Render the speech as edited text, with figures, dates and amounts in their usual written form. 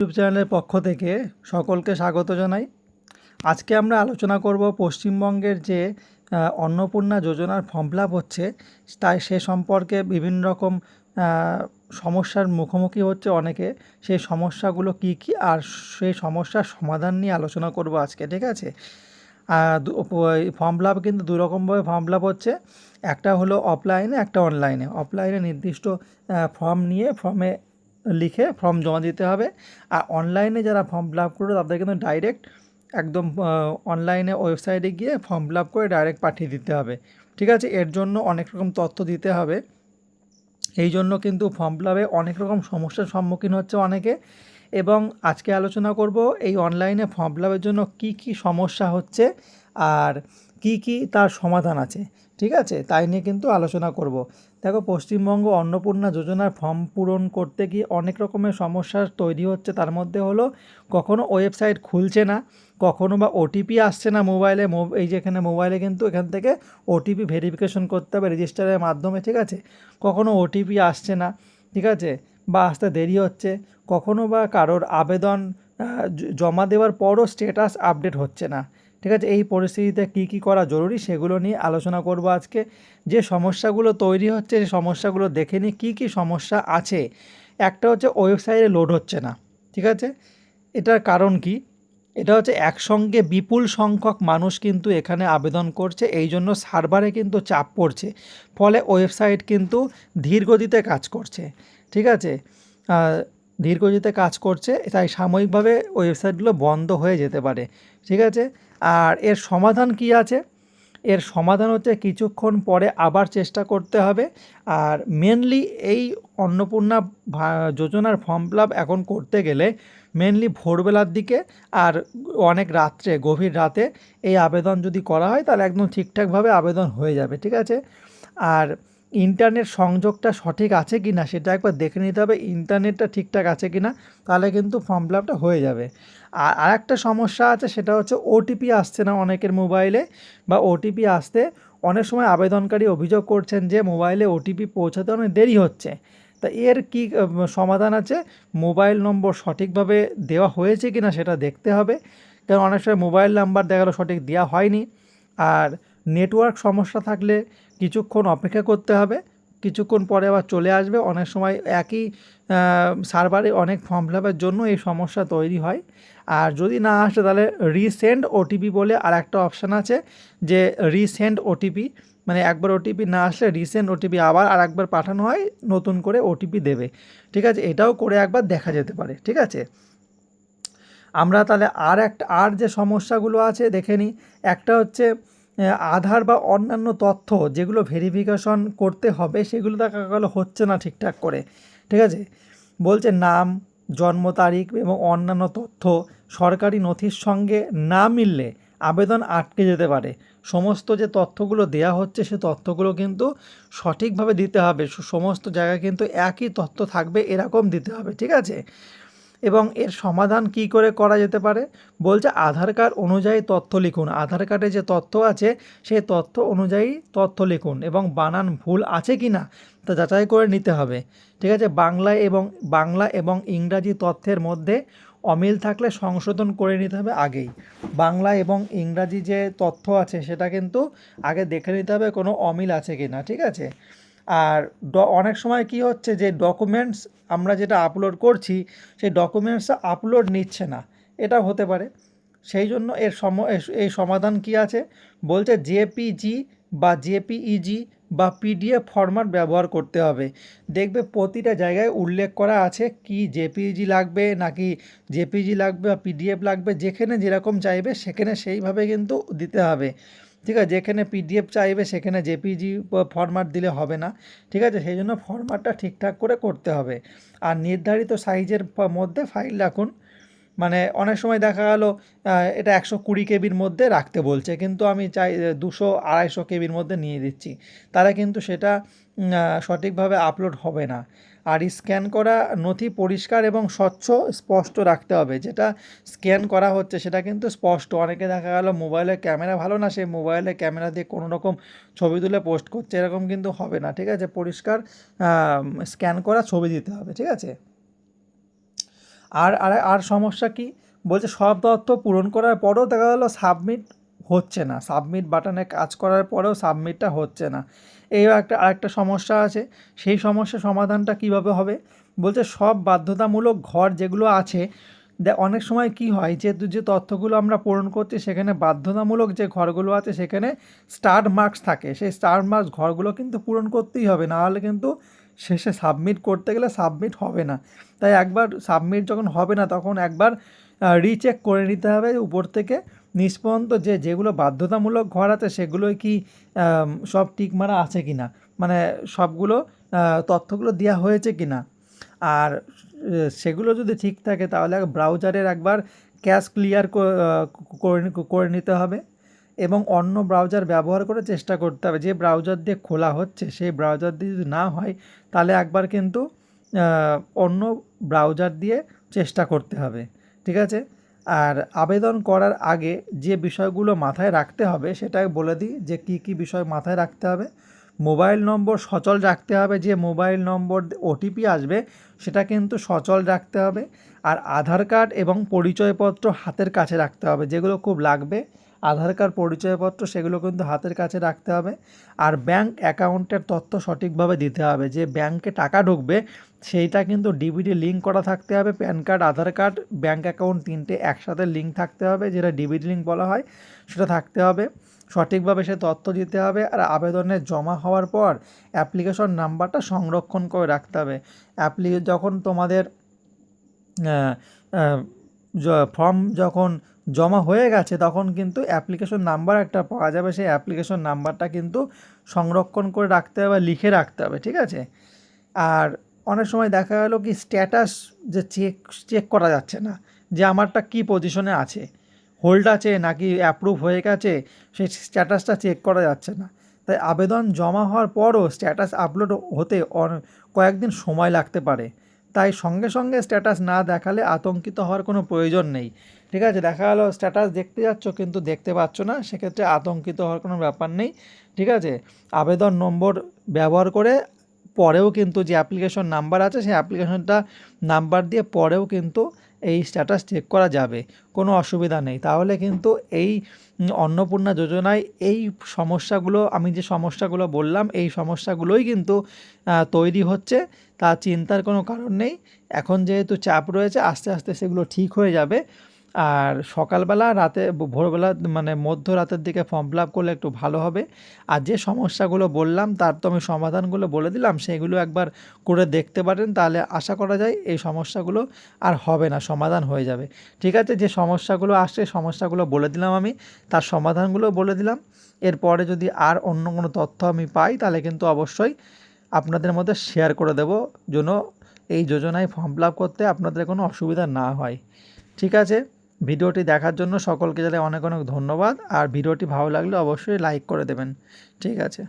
YouTube চ্যানেলের পক্ষ থেকে সকলকে স্বাগত জানাই। আজকে আমরা আলোচনা করব পশ্চিমবঙ্গের যে অন্নপূর্ণা যোজনার ফর্ম ফিল আপ হচ্ছে, তাই সে সম্পর্কে বিভিন্ন রকম সমস্যার মুখোমুখি হচ্ছে অনেকে। সেই সমস্যাগুলো কী কী আর সেই সমস্যার সমাধান নিয়ে আলোচনা করব আজকে, ঠিক আছে? ফর্ম ফিল আপ কিন্তু দু রকমভাবে ফর্ম ফিল আপ হচ্ছে। একটা হলো অফলাইনে, একটা অনলাইনে। অফলাইনে নির্দিষ্ট ফর্ম নিয়ে ফর্মে লিখে ফর্ম জমা দিতে হবে। আর অনলাইনে যারা ফর্ম ফিল আপ করবে তাদের কিন্তু ডাইরেক্ট একদম অনলাইনে ওয়েবসাইটে গিয়ে ফর্ম ফিল আপ করে ডাইরেক্ট পাঠিয়ে দিতে হবে, ঠিক আছে? এর জন্য অনেক রকম তথ্য দিতে হবে। এই জন্য কিন্তু ফর্ম ফিল আপে অনেক রকম সমস্যার সম্মুখীন হচ্ছে অনেকে। এবং আজকে আলোচনা করব এই অনলাইনে ফর্ম ফিল আপের জন্য কী কী সমস্যা হচ্ছে আর কী কী তার সমাধান আছে, ঠিক আছে? তাই নিয়ে কিন্তু আলোচনা করব। দেখো, পশ্চিমবঙ্গ অন্নপূর্ণা যোজনার ফর্ম পূরণ করতে গিয়ে অনেক রকমের সমস্যার তৈরি হচ্ছে। তার মধ্যে হলো কখনো ওয়েবসাইট খুলছে না, কখনো বা ওটিপি আসছে না মোবাইলে। এই যে এখানে মোবাইলে কিন্তু এখান থেকে ওটিপি ভেরিফিকেশন করতে হবে রেজিস্টারের মাধ্যমে, ঠিক আছে? কখনো ওটিপি আসছে না, ঠিক আছে, বা আসতে দেরি হচ্ছে। কখনো বা কারোর আবেদন জমা দেওয়ার পরও স্ট্যাটাস আপডেট হচ্ছে না, ঠিক আছে? এই পরিস্থিতিতে কী কী করা জরুরি সেগুলো নিয়ে আলোচনা করব আজকে। যে সমস্যাগুলো তৈরি হচ্ছে সেই সমস্যাগুলো দেখে নিই কী কী সমস্যা আছে। একটা হচ্ছে ওয়েবসাইটে লোড হচ্ছে না, ঠিক আছে? এটার কারণ কি? এটা হচ্ছে একসঙ্গে বিপুল সংখ্যক মানুষ কিন্তু এখানে আবেদন করছে, এই জন্য সার্ভারে কিন্তু চাপ পড়ছে। ফলে ওয়েবসাইট কিন্তু ধীর গতিতে কাজ করছে, ঠিক আছে? ধীর গতিতে কাজ করছে, তাই সাময়িকভাবে ওয়েবসাইটগুলো বন্ধ হয়ে যেতে পারে, ঠিক আছে? আর এর সমাধান কি আছে? এর সমাধান হচ্ছে কিছুক্ষণ পরে আবার চেষ্টা করতে হবে। আর মেনলি এই অন্নপূর্ণা যোজনার ফর্ম ফিল আপ এখন করতে গেলে মেনলি ভোরবেলার দিকে আর অনেক রাত্রে, গভীর রাতে এই আবেদন যদি করা হয় তাহলে একদম ঠিকঠাকভাবে আবেদন হয়ে যাবে, ঠিক আছে? আর ইন্টারনেট সংযোগটা সঠিক আছে কি না সেটা একবার দেখে নিতে হবে। ইন্টারনেটটা ঠিকঠাক আছে কি না, তাহলে কিন্তু ফর্ম ফিল আপটা হয়ে যাবে। আর আরেকটা সমস্যা আছে, সেটা হচ্ছে ওটিপি আসছে না অনেকের মোবাইলে, বা ওটিপি আসতে অনেক সময় আবেদনকারী অভিযোগ করছেন যে মোবাইলে ওটিপি পৌঁছাতে অনেক দেরি হচ্ছে। তা এর কি সমাধান আছে? মোবাইল নম্বর সঠিকভাবে দেওয়া হয়েছে কি না সেটা দেখতে হবে, কারণ অনেক সময় মোবাইল নাম্বার দেখা গেলো সঠিক দেওয়া হয়নি। আর নেটওয়ার্ক সমস্যা থাকলে কিছুক্ষণ অপেক্ষা করতে হবে, কিছুক্ষণ পরে আবার চলে আসবে। অনেক সময় একই সার্ভারে অনেক ফর্ম ফিল আপের জন্য এই সমস্যা তৈরি হয়। আর যদি না আসে তাহলে রিসেন্ড ওটিপি বলে আর একটা অপশান আছে, যে রিসেন্ড ওটিপি, মানে একবার ওটিপি না আসলে রিসেন্ড ওটিপি আবার আর একবার পাঠানো হয়, নতুন করে ওটিপি দেবে, ঠিক আছে? এটাও করে একবার দেখা যেতে পারে, ঠিক আছে? আমরা তাহলে আর যে সমস্যাগুলো আছে দেখে নিই। একটা হচ্ছে আধার বা অন্যান্য তথ্য যেগুলো ভেরিফিকেশন করতে হবে সেগুলো দেখা গেলো হচ্ছে না ঠিকঠাক করে, ঠিক আছে? বলছে নাম, জন্ম তারিখ এবং অন্যান্য তথ্য সরকারি নথির সঙ্গে না মিললে আবেদন আটকে যেতে পারে। সমস্ত যে তথ্যগুলো দেয়া হচ্ছে সে তথ্যগুলো কিন্তু সঠিকভাবে দিতে হবে। সমস্ত জায়গায় কিন্তু একই তথ্য থাকবে এরকম দিতে হবে, ঠিক আছে? এবং এর সমাধান কী করে করা যেতে পারে? বলছে আধার কার্ড অনুযায়ী তথ্য লিখুন। আধার কার্ডে যে তথ্য আছে সেই তথ্য অনুযায়ী তথ্য লিখুন এবং বানান ভুল আছে কি না তা যাচাই করে নিতে হবে, ঠিক আছে? বাংলা এবং ইংরাজি তথ্যের মধ্যে অমিল থাকলে সংশোধন করে নিতে হবে আগেই। বাংলা এবং ইংরাজি যে তথ্য আছে সেটা কিন্তু আগে দেখে নিতে হবে কোনো অমিল আছে কি না, ঠিক আছে? আর অনেক সময় কি হচ্ছে যে ডকুমেন্টস আমরা যেটা আপলোড করছি সেই ডকুমেন্টস আপলোড নিচ্ছে না, এটা হতে পারে। সেই জন্য এই সমাধান কি আছে? বলছে জেপিজি বা জেপিইজি বা পিডিএফ ফরম্যাট ব্যবহার করতে হবে। দেখবে প্রতিটা জায়গায় উল্লেখ করা আছে কি জেপিইজি লাগবে নাকি জেপিজি লাগবে বা পিডিএফ লাগবে, যেখানে যেরকম চাইবে সেখানে সেইভাবে কিন্তু দিতে হবে, ঠিক আছে? যেখানে পিডিএফ চাইবে সেখানে জেপিজি ফরম্যাট দিলে হবে না, ঠিক আছে? সেই জন্য ফরম্যাটটা ঠিকঠাক করে করতে হবে। আর নির্ধারিত সাইজের মধ্যে ফাইল রাখুন। মানে অনেক সময় দেখা গেল এটা 120 কেবির মধ্যে রাখতে বলছে, কিন্তু আমি চাই 200-250 কেবির মধ্যে নিয়ে দিচ্ছি, তাহলে কিন্তু সেটা সঠিকভাবে আপলোড হবে না। আর স্ক্যান করা নথি পরিষ্কার এবং স্বচ্ছ স্পষ্ট রাখতে হবে। যেটা স্ক্যান করা হচ্ছে সেটা কিন্তু স্পষ্ট। অনেকে দেখা গেল মোবাইলের ক্যামেরা ভালো না, সে মোবাইলের ক্যামেরা দিয়ে কোনো রকম ছবি তুলে পোস্ট করছে, এরকম কিন্তু হবে না, ঠিক আছে? পরিষ্কার স্ক্যান করা ছবি দিতে হবে, ঠিক আছে? আর সমস্যা কি বলছে, সব তথ্য পূরণ করার পরেও দেখা গেলো সাবমিট হচ্ছে না, সাবমিট বাটনে কাজ করার পরেও সাবমিটটা হচ্ছে না। এই আরেকটা সমস্যা আছে। সেই সমস্যার সমাধানটা কিভাবে হবে? বলছে সব বাধ্যতামূলক ঘর যেগুলো আছে, অনেক সময় কি হয় যে তথ্যগুলো আমরা পূরণ করছি সেখানে বাধ্যতামূলক যে ঘরগুলো আছে সেখানে স্টার মার্কস থাকে, সেই স্টার মার্কস ঘরগুলো কিন্তু পূরণ করতেই হবে, না হলে কিন্তু শেষে সাবমিট করতে গেলে সাবমিট হবে না। তাই একবার সাবমিট যখন হবে না তখন একবার রিচেক করে নিতে হবে উপর থেকে নিচ পর্যন্ত, যেগুলো বাধ্যতামূলক ঘর আছে সেগুলোই কি সব টিক মারা আছে কি না, মানে সবগুলো তথ্যগুলো দেওয়া হয়েছে কি না। আর সেগুলো যদি ঠিক থাকে তাহলে ব্রাউজারের একবার ক্যাশ ক্লিয়ার করে নিতে হবে এবং অন্য ব্রাউজার ব্যবহার করে চেষ্টা করতে হবে। যে ব্রাউজার দিয়ে খোলা হচ্ছে সেই ব্রাউজার দিয়ে যদি না হয় তাহলে একবার কিন্তু অন্য ব্রাউজার দিয়ে চেষ্টা করতে হবে, ঠিক আছে। আর আবেদন করার আগে যে বিষয়গুলো মাথায় রাখতে হবে সেটা বলে দিই, যে কী কী বিষয় মাথায় রাখতে হবে। মোবাইল নম্বর সচল রাখতে হবে, যে মোবাইল নম্বর ওটিপি আসবে সেটা কিন্তু সচল রাখতে হবে। আর আধার কার্ড এবং পরিচয়পত্র হাতের কাছে রাখতে হবে, যেগুলো খুব লাগবে আধার কার্ড, পরিচয়পত্র, সেগুলো কিন্তু হাতের কাছে রাখতে হবে। আর ব্যাংক অ্যাকাউন্টের তথ্য সঠিকভাবে দিতে হবে, যে ব্যাংকে টাকা ঢুকবে সেইটা কিন্তু ডিবিটি লিঙ্ক করা থাকতে হবে। প্যান কার্ড, আধার কার্ড, ব্যাংক অ্যাকাউন্ট তিনটে একসাথে লিঙ্ক থাকতে হবে, যেটা ডিবিটি লিঙ্ক বলা হয়, সেটা থাকতে হবে। সঠিকভাবে সে তথ্য দিতে হবে। আর আবেদনে জমা হওয়ার পর অ্যাপ্লিকেশন নাম্বারটা সংরক্ষণ করে রাখতে হবে। যখন তোমাদের ফর্ম যখন জমা হয়ে গেছে তখন কিন্তু অ্যাপ্লিকেশন নাম্বার একটা পাওয়া যাবে, সেই অ্যাপ্লিকেশন নাম্বারটা কিন্তু সংরক্ষণ করে রাখতে হবে, লিখে রাখতে হবে, ঠিক আছে। আর অনেক সময় দেখা গেলো কি স্ট্যাটাস যে চেক করা যাচ্ছে না, যে আমারটা কী পজিশনে আছে, হোল্ড আছে নাকি অ্যাপ্রুভ হয়ে গেছে, সেই স্ট্যাটাসটা চেক করা যাচ্ছে না। তাই আবেদন জমা হওয়ার পরও স্ট্যাটাস আপলোড হতে কয়েকদিন সময় লাগতে পারে। তাই সঙ্গে সঙ্গে স্ট্যাটাস না দেখালে আতঙ্কিত হওয়ার কোনো প্রয়োজন নেই, ঠিক আছে। দেখা গেলো স্ট্যাটাস দেখতে যাচ্ছ কিন্তু দেখতে পাচ্ছ না, সেক্ষেত্রে আতঙ্কিত হওয়ার কোনো ব্যাপার নেই, ঠিক আছে। আবেদন নম্বর ব্যবহার করে পরেও কিন্তু যে অ্যাপ্লিকেশন নাম্বার আছে সেই অ্যাপ্লিকেশনটা নাম্বার দিয়ে পরেও কিন্তু এই স্ট্যাটাস চেক করা যাবে, কোনো অসুবিধা নেই। তাহলে কিন্তু এই অন্নপূর্ণা যোজনায় এই সমস্যাগুলো, আমি যে সমস্যাগুলো বললাম এই সমস্যাগুলোই কিন্তু তৈরি হচ্ছে, তা চিন্তার কোনো কারণ নেই। এখন যেহেতু চাপ রয়েছে আস্তে আস্তে সেগুলো ঠিক হয়ে যাবে। আর সকালবেলা, রাতে, ভোরবেলা, মানে মধ্যরাতের দিকে ফর্ম ফিল আপ করলে একটু ভালো হবে। আর যে সমস্যাগুলো বললাম তার তো আমি সমাধানগুলো বলে দিলাম, সেগুলো একবার করে দেখতে পারেন, তাহলে আশা করা যায় এই সমস্যাগুলো আর হবে না, সমাধান হয়ে যাবে, ঠিক আছে। যে সমস্যাগুলো আসছে সমস্যাগুলো বলে দিলাম আমি, তার সমাধানগুলো বলে দিলাম। এরপরে যদি আর অন্য কোনো তথ্য আমি পাই তাহলে কিন্তু অবশ্যই আপনাদের মধ্যে শেয়ার করে দেবো, যেন এই যোজনায় ফর্ম ফিল আপ করতে আপনাদের কোনো অসুবিধা না হয়, ঠিক আছে। ভিডিওটি দেখার জন্য সকলকে জানাই অনেক অনেক ধন্যবাদ। আর ভিডিওটি ভালো লাগলে অবশ্যই লাইক করে দেবেন, ঠিক আছে।